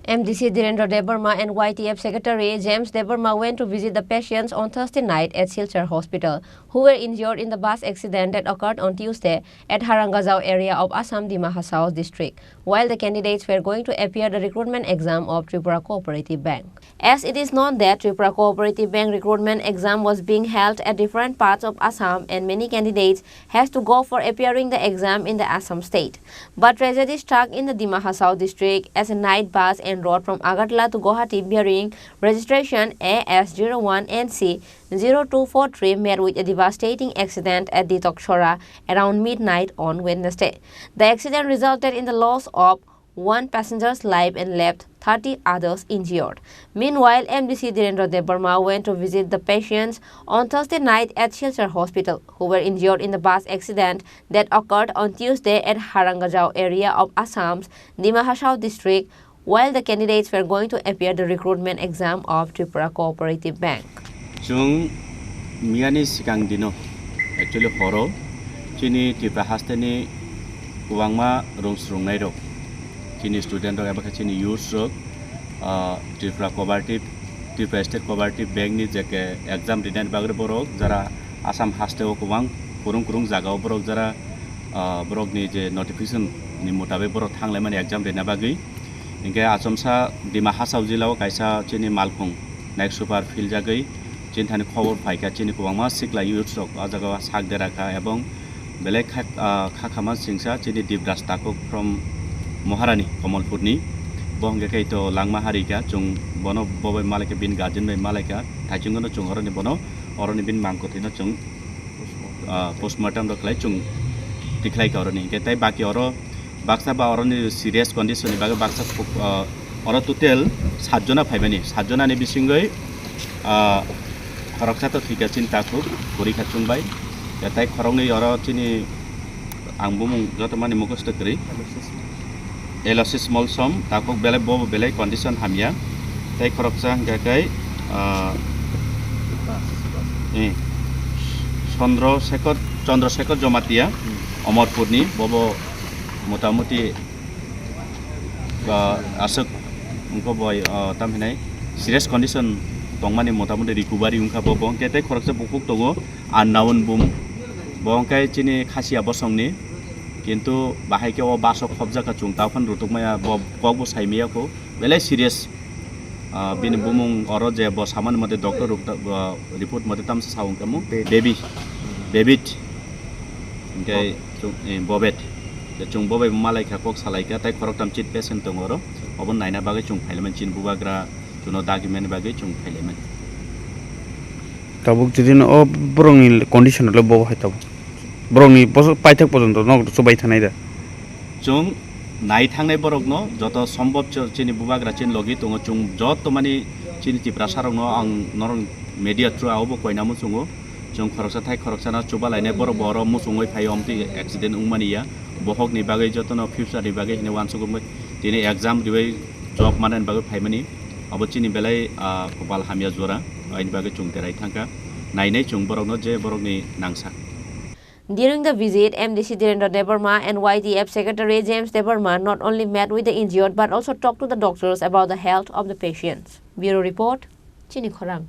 MDC Direndra Debbarma and YTF Secretary James Debbarma went to visit the patients on Thursday night at Silchar Hospital, who were injured in the bus accident that occurred on Tuesday at Khorang area of Assam Dima Hasao district, while the candidates were going to appear the recruitment exam of Tripura Cooperative Bank. As it is known that Tripura Cooperative Bank recruitment exam was being held at different parts of Assam and many candidates has to go for appearing the exam in the Assam state. But tragedy struck in the Dima Hasao district as a night bus and road from Agartala to Guwahati bearing registration AS01NC 0243 met with a devastating accident at the Tokshora around midnight on Wednesday. The accident resulted in the loss of one passenger's life and left 30 others injured. Meanwhile, MDC Direndra Debbarma went to visit the patients on Thursday night at Silchar Hospital, who were injured in the bus accident that occurred on Tuesday at Khorang area of Assam's Dima Hasao district, while the candidates were going to appear the recruitment exam of Tripura Cooperative Bank. Jung Miani Sikangdino, actually Horo, Chini Tripura Hastani Uwangma Rungsrungnairo. Chini student or Chini youth rock, Tripura Cooperative, Tripura State Cooperative Bank ni jake exam written bagre borok, jara Assam haste Uwang, Khorang Zaga borok jara borok ni je notification ni mutabe borok thangleman exam written bagi. Inke Assamsa Dima Hasao jilao kaisa Chini Malpung, next super field jagai, Chintani Khobor Paika Chini Kuwangma Sikla youth rock, Azaga Sak deraka ebong belek Khakama Singsa Chini Dibrastako from Moharani, Komalpurni, Bongakaito, Langma Harika, Chung Bono Bobe Malaka bin Gajan by Malaka, Tachungo Chung or Bono, or only bin Mankotino Chung, postmortem the Klachung, Tiklai Oroni, Getai Baki Oro, Baksaba or only serious condition, Baksa or to tell Sajona Pavani, Sajona Nebisingoi, Roxato Fikachin Taku, Kurika Chumbai, Yatai Khorang or Chini Ambum Gotamani Mokostakri. Elosis small sum, takok bele bobo bele condition hamia, take corruption gagai, Chandra Sekot Jomatia, Omar Purni, Bobo Motamuti Asuk Unko boy Tamhinai, serious condition, Tongmani Motamuti Rikubari Unka Bobon, get a corruption Bukuk Togo, unknown boom, Bonkai Chini Kasia Bosongni. Kintu bahai ke o basok khobja ka chungta phan rutuk maya bogbo saimia ko belai serious bin bumung oro je bo saman mate doctor report mate tam sa saung kamu baby ngai chung bobet je chung bobe malai kha kok salai ka tai khorok tam chit patient tongoro obon naina bagai chung phailemen chin bubagra chuno document bagai chung phailemen tabuk jidin o brong condition le bo haitaw Brongi Paitak Pozonto, no Sobaitanaida. Chung Night Hang Borogno, Joto Sombop Chini Bubagrachin Logi, Chung Jot to Mani Chiniti Prasarano, and Noron Media through Abo Koinamusungo, Chung Korosatai Korosana, Chubala, Neboro, Musungo, Payomti, accident Umania, Bohogni Bagay Jotono, Fusa, the Bagay, in one Sugum, Tini exam, the way job man and Bago Paimani, Abochini Belay, Kopal Hamia Zura, in Bagachung Teraitanka, Nine Chung Borogno, J. Borogni Nangsa. During the visit, MDC Direndra Debbarma and YTF Secretary James Debbarma not only met with the injured but also talked to the doctors about the health of the patients. Bureau Report, Chini Khorang.